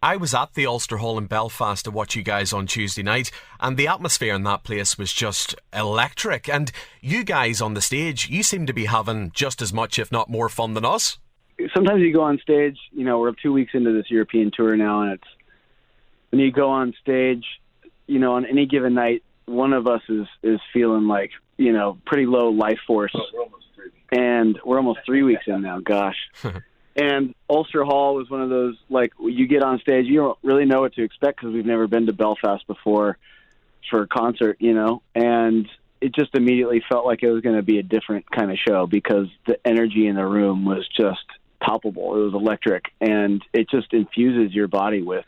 I was at the Ulster Hall in Belfast to watch you guys on Tuesday night, and the atmosphere in that place was just electric. And you guys on the stage, you seem to be having just as much, if not more, fun than us. Sometimes you go on stage, we're 2 weeks into this European tour now, and when you go on stage, on any given night, one of us is feeling like, pretty low life force. And we're almost 3 weeks in now, gosh. And Ulster Hall was one of those, like, you get on stage, you don't really know what to expect because we've never been to Belfast before for a concert, and it just immediately felt like it was going to be a different kind of show because the energy in the room was just palpable. It was electric, and it just infuses your body with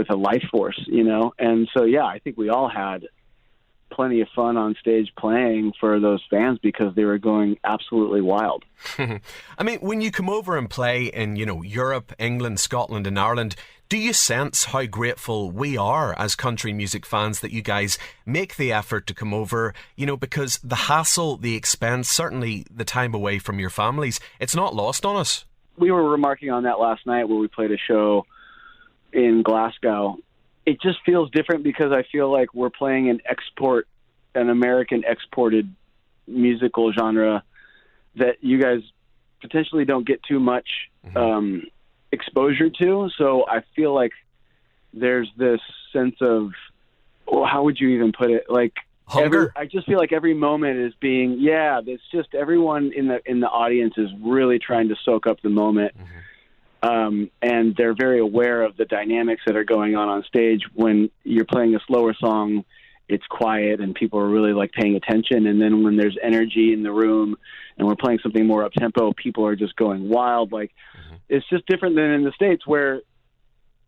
a life force, And so, yeah, I think we all had plenty of fun on stage playing for those fans because they were going absolutely wild. I mean, when you come over and play in, Europe, England, Scotland and Ireland, do you sense how grateful we are as country music fans that you guys make the effort to come over, because the hassle, the expense, certainly the time away from your families, it's not lost on us? We were remarking on that last night where we played a show in Glasgow. It just feels different because I feel like we're playing an American exported musical genre that you guys potentially don't get too much exposure to. So I feel like there's this sense of, how would you even put it? Like hunger. I just feel like every moment is being, it's just everyone in the audience is really trying to soak up the moment. And they're very aware of the dynamics that are going on stage. When you're playing a slower song, it's quiet and people are really like paying attention. And then when there's energy in the room and we're playing something more up tempo, people are just going wild. Like it's just different than in the States where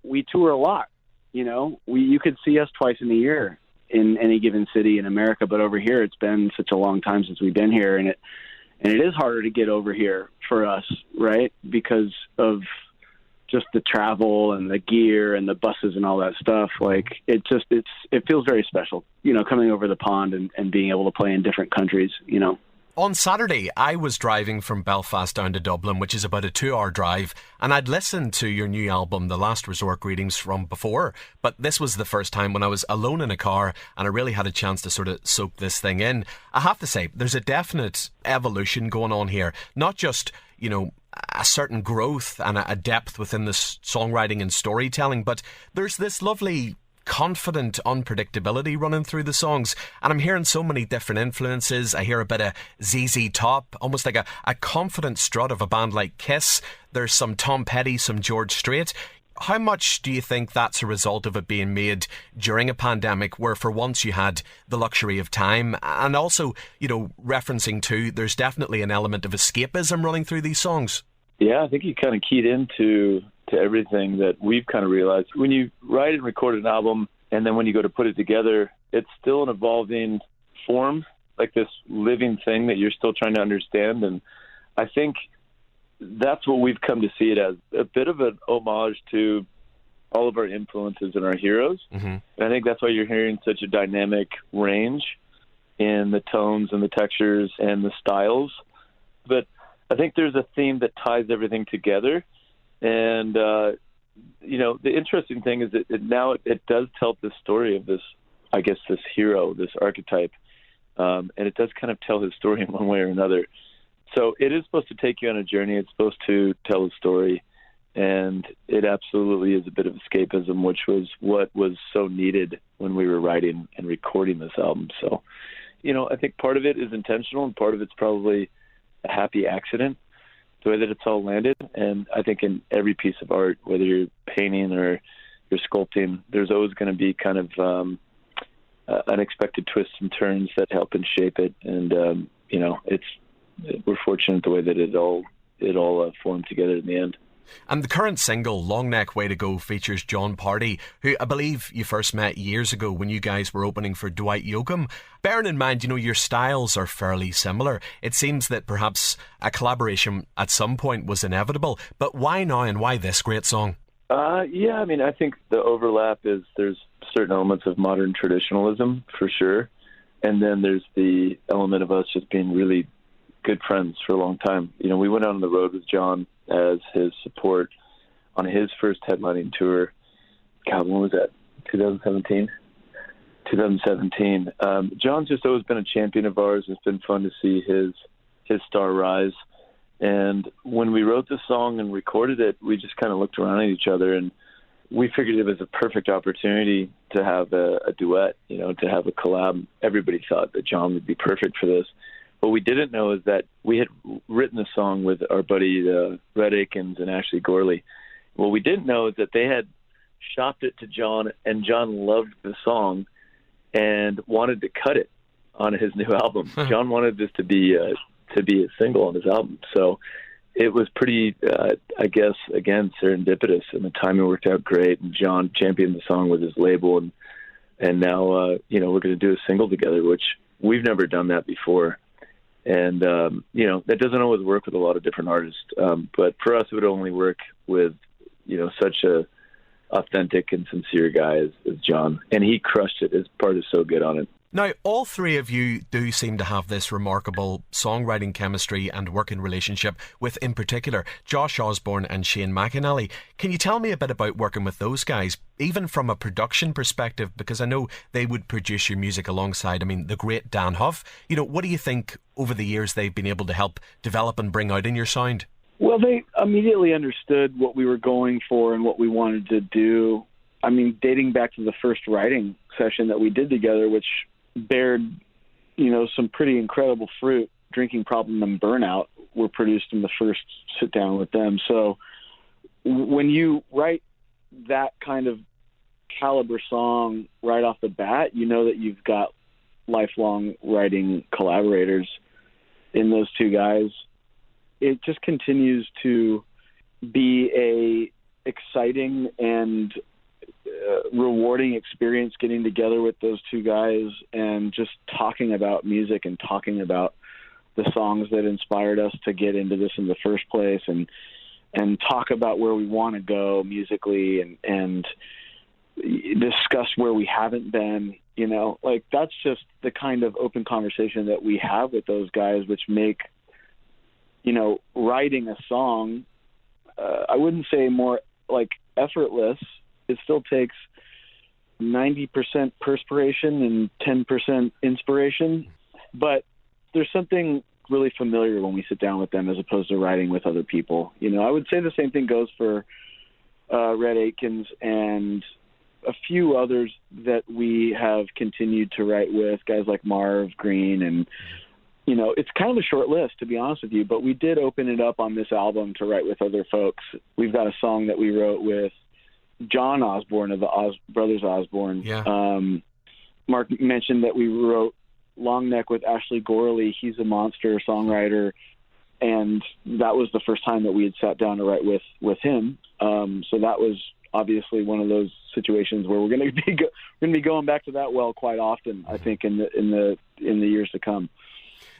we tour a lot. You could see us twice in a year in any given city in America, but over here it's been such a long time since we've been here, and it is harder to get over here for us, right? Because of just the travel and the gear and the buses and all that stuff. Like it feels very special, coming over the pond and being able to play in different countries, On Saturday, I was driving from Belfast down to Dublin, which is about a 2-hour drive, and I'd listened to your new album, The Last Resort Greetings, from before, but this was the first time when I was alone in a car and I really had a chance to sort of soak this thing in. I have to say, there's a definite evolution going on here, not just, a certain growth and a depth within the songwriting and storytelling, but there's this lovely confident unpredictability running through the songs, and I'm hearing so many different influences. I hear a bit of ZZ Top, almost like a confident strut of a band like Kiss. There's some Tom Petty, some George Strait. How much do you think that's a result of it being made during a pandemic where for once you had the luxury of time, and also, referencing to there's definitely an element of escapism running through these songs? Yeah, I think you kind of keyed into everything that we've kind of realized. When you write and record an album, and then when you go to put it together, it's still an evolving form, like this living thing that you're still trying to understand. And I think that's what we've come to see it as, a bit of an homage to all of our influences and our heroes. And I think that's why you're hearing such a dynamic range in the tones and the textures and the styles. But I think there's a theme that ties everything together. And, the interesting thing is that it does tell the story of this, I guess, this hero, this archetype. And it does kind of tell his story in one way or another. So it is supposed to take you on a journey. It's supposed to tell a story. And it absolutely is a bit of escapism, which was what was so needed when we were writing and recording this album. So, I think part of it is intentional and part of it's probably a happy accident, the way that it's all landed. And I think in every piece of art, whether you're painting or you're sculpting, there's always going to be kind of unexpected twists and turns that help and shape it. And, we're fortunate the way that it all formed together in the end. And the current single, Longneck Way To Go, features Jon Pardi, who I believe you first met years ago when you guys were opening for Dwight Yoakam. Bearing in mind, your styles are fairly similar, it seems that perhaps a collaboration at some point was inevitable. But why now, and why this great song? I think the overlap is there's certain elements of modern traditionalism, for sure. And then there's the element of us just being really good friends for a long time. We went out on the road with Jon as his support on his first headlining tour. God, when was that? 2017. Jon's just always been a champion of ours. It's been fun to see his star rise. And when we wrote the song and recorded it, we just kind of looked around at each other, and we figured it was a perfect opportunity to have a duet, to have a collab. Everybody thought that Jon would be perfect for this. What we didn't know is that we had written the song with our buddy Red Akins and Ashley Gorley. What we didn't know is that they had shopped it to Jon, and Jon loved the song and wanted to cut it on his new album. Jon wanted this to be a single on his album. So it was pretty, I guess, again, serendipitous, and the timing worked out great. And Jon championed the song with his label, and now, we're going to do a single together, which we've never done that before. And, that doesn't always work with a lot of different artists. But for us, it would only work with, such a authentic and sincere guy as Jon. And he crushed it. His part is so good on it. Now, all three of you do seem to have this remarkable songwriting chemistry and working relationship with, in particular, Josh Osborne and Shane McAnally. Can you tell me a bit about working with those guys, even from a production perspective? Because I know they would produce your music alongside, the great Dan Huff. What do you think over the years they've been able to help develop and bring out in your sound? Well, they immediately understood what we were going for and what we wanted to do. Dating back to the first writing session that we did together, which bared, some pretty incredible fruit. Drinking Problem and Burnout were produced in the first sit down with them. So when you write that kind of caliber song right off the bat, you know that you've got lifelong writing collaborators in those two guys. It just continues to be a exciting and rewarding experience getting together with those two guys and just talking about music and talking about the songs that inspired us to get into this in the first place, and talk about where we want to go musically, and discuss where we haven't been. That's just the kind of open conversation that we have with those guys, which make writing a song, I wouldn't say more effortless. It still takes 90% perspiration and 10% inspiration, but there's something really familiar when we sit down with them as opposed to writing with other people. I would say the same thing goes for Red Akins and a few others that we have continued to write with, guys like Marv Green, and it's kind of a short list, to be honest with you, but we did open it up on this album to write with other folks. We've got a song that we wrote with John Osborne of the Brothers Osborne. Yeah. Mark mentioned that we wrote Longneck with Ashley Gorley. He's a monster songwriter, and that was the first time that we had sat down to write with him. So that was obviously one of those situations where we're going to be going back to that well quite often, I think, in the years to come.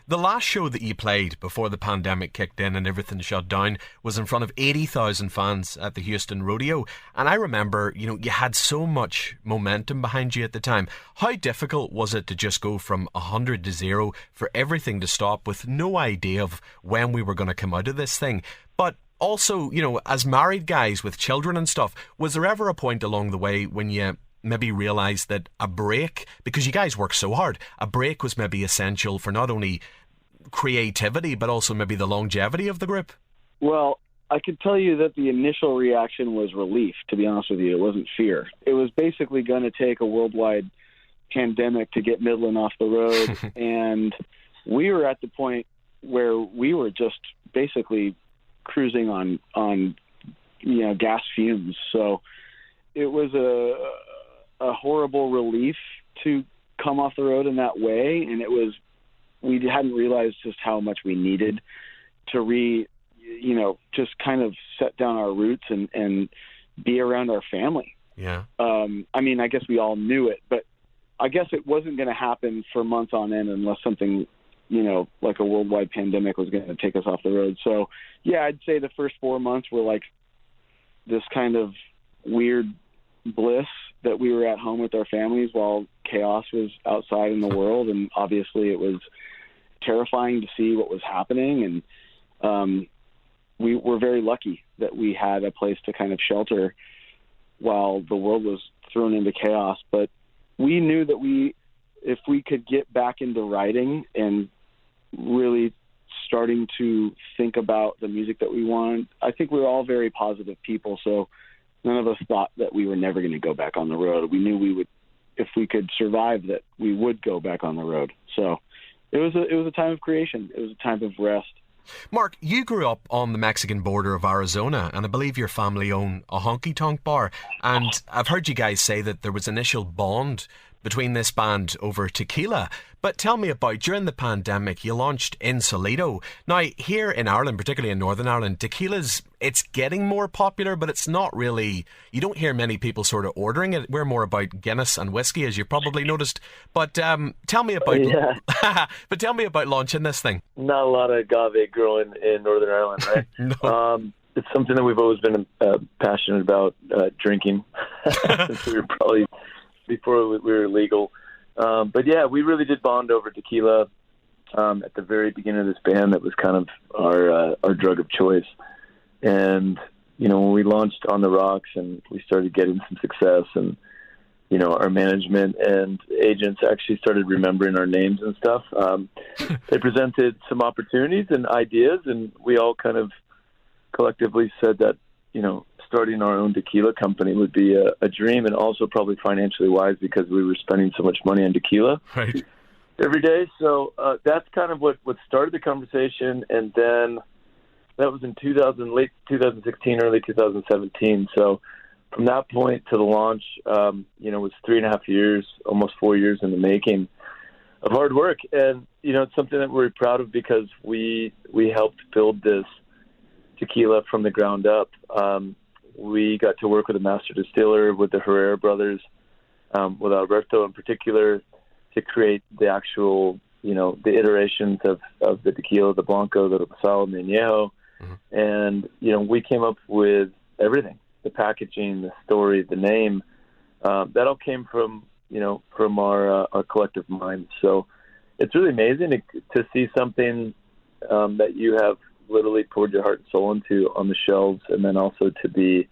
The last show that you played before the pandemic kicked in and everything shut down was in front of 80,000 fans at the Houston Rodeo. And I remember, you had so much momentum behind you at the time. How difficult was it to just go from 100 to 0, for everything to stop, with no idea of when we were going to come out of this thing? But also, as married guys with children and stuff, was there ever a point along the way when you maybe realised that a break, because you guys work so hard, a break was maybe essential for not only creativity but also maybe the longevity of the group? Well, I could tell you that the initial reaction was relief, to be honest with you. It wasn't fear. It was basically going to take a worldwide pandemic to get Midland off the road, and we were at the point where we were just basically cruising on gas fumes. So it was a horrible relief to come off the road in that way, and we hadn't realized just how much we needed to just kind of set down our roots and be around our family. Yeah. I guess we all knew it, but I guess it wasn't going to happen for months on end unless something, like a worldwide pandemic was going to take us off the road. So yeah, I'd say the first 4 months were like this kind of weird bliss that we were at home with our families while chaos was outside in the world. And obviously it was terrifying to see what was happening. And we were very lucky that we had a place to kind of shelter while the world was thrown into chaos. But we knew that if we could get back into writing and really starting to think about the music that we wanted, I think we were all very positive people. So none of us thought that we were never going to go back on the road. We knew we would, if we could survive, that we would go back on the road. So it was a time of creation. It was a time of rest. Mark, you grew up on the Mexican border of Arizona, and I believe your family own a honky-tonk bar. And I've heard you guys say that there was initial bond between this band over Tequila. But tell me about, during the pandemic, you launched In Solido. Now, here in Ireland, particularly in Northern Ireland, Tequila's, it's getting more popular, but it's not really, you don't hear many people sort of ordering it. We're more about Guinness and whiskey, as you've probably noticed. But tell me about but tell me about launching this thing. Not a lot of agave growing in Northern Ireland, right? No. It's something that we've always been passionate about drinking since we were probably before we were legal. But yeah, we really did bond over tequila at the very beginning of this band. That was kind of our drug of choice. And, you know, when we launched On the Rocks and we started getting some success, and, you know, our management and agents actually started remembering our names and stuff, they presented some opportunities and ideas, and we all kind of collectively said that, you know, starting our own tequila company would be a dream, and also probably financially wise because we were spending so much money on tequila every day. So that's kind of what started the conversation. And then that was in late 2016, early 2017. So from that point to the launch, you know, it was 3.5 years, almost 4 years in the making of hard work. And, you know, it's something that we're proud of because we helped build this tequila from the ground up. We got to work with a master distiller, with the Herrera brothers, with Alberto in particular, to create the actual, you know, the iterations of the tequila, the Blanco, the Rosado, and the Añejo. Mm-hmm. And, you know, we came up with everything, the packaging, the story, the name. That all came from, you know, from our collective minds. So it's really amazing to see something that you have literally poured your heart and soul into on the shelves, and then also to be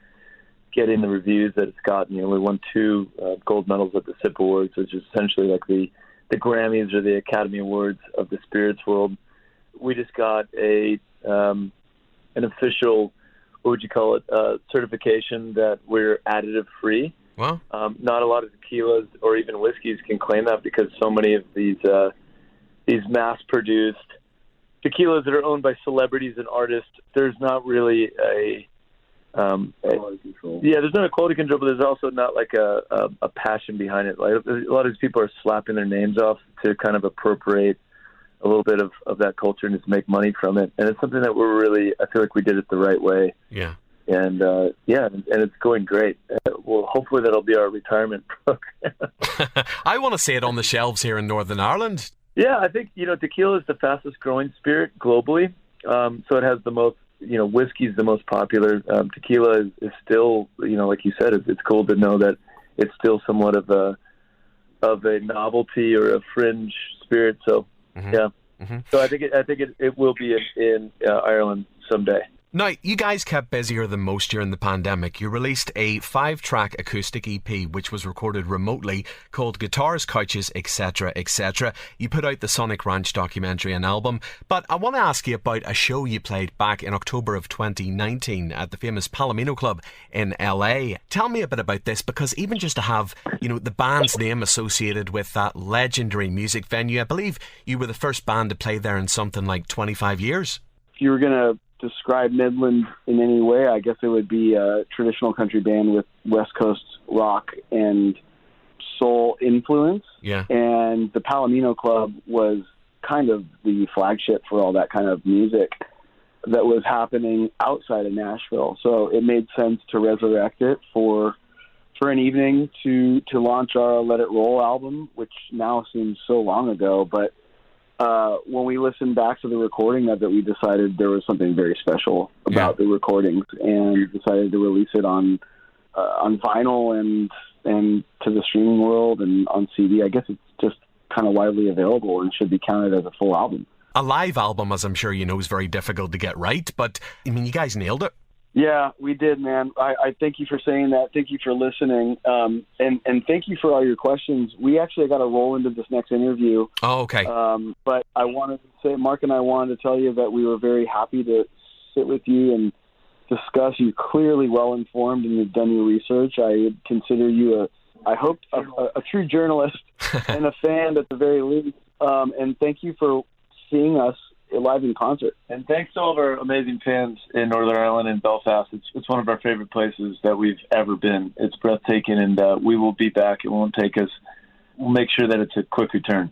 getting the reviews that it's gotten. You know, we won 2 gold medals at the SIP Awards, which is essentially like the Grammys or the Academy Awards of the spirits world. We just got an official, what would you call it, certification that we're additive free. Wow. Not a lot of tequilas or even whiskeys can claim that, because so many of these mass-produced tequilas that are owned by celebrities and artists, there's not really quality control. Yeah, there's not a quality control, but there's also not like a passion behind it. Like, a lot of these people are slapping their names off to kind of appropriate a little bit of that culture and just make money from it. And it's something that I feel like we did it the right way. Yeah. And and it's going great. Well, hopefully that'll be our retirement program. I want to see it on the shelves here in Northern Ireland. Yeah, I think, you know, tequila is the fastest growing spirit globally. So it has the most, you know, whiskey is the most popular. Tequila is still, you know, like you said, it's cool to know that it's still somewhat of a novelty or a fringe spirit. So, yeah. Mm-hmm. So I think it will be in Ireland someday. Now, you guys kept busier than most during the pandemic. You released a 5-track acoustic EP, which was recorded remotely, called Guitars, Couches, Etc., Etc. You put out the Sonic Ranch documentary and album. But I want to ask you about a show you played back in October of 2019 at the famous Palomino Club in LA. Tell me a bit about this, because even just to have, you know, the band's name associated with that legendary music venue, I believe you were the first band to play there in something like 25 years. If you were going to describe Midland in any way, I guess it would be a traditional country band with West Coast rock and soul influence. Yeah. And the Palomino Club was kind of the flagship for all that kind of music that was happening outside of Nashville. So it made sense to resurrect it for an evening to launch our Let It Roll album, which now seems so long ago, but when we listened back to the recording of it, we decided there was something very special about the recordings, and decided to release it on vinyl and to the streaming world and on CD. I guess it's just kind of widely available and should be counted as a full album. A live album, as I'm sure you know, is very difficult to get right, but I mean, you guys nailed it. Yeah, we did, man. I thank you for saying that. Thank you for listening. And thank you for all your questions. We actually got to roll into this next interview. Oh, okay. But I wanted to say, Mark and I wanted to tell you that we were very happy to sit with you and discuss. You're clearly well-informed and you've done your research. I would consider you a true journalist and a fan at the very least. And thank you for seeing us live in concert. And thanks to all of our amazing fans in Northern Ireland and Belfast. It's one of our favorite places that we've ever been. It's breathtaking, and we will be back. It won't take us. We'll make sure that it's a quick return.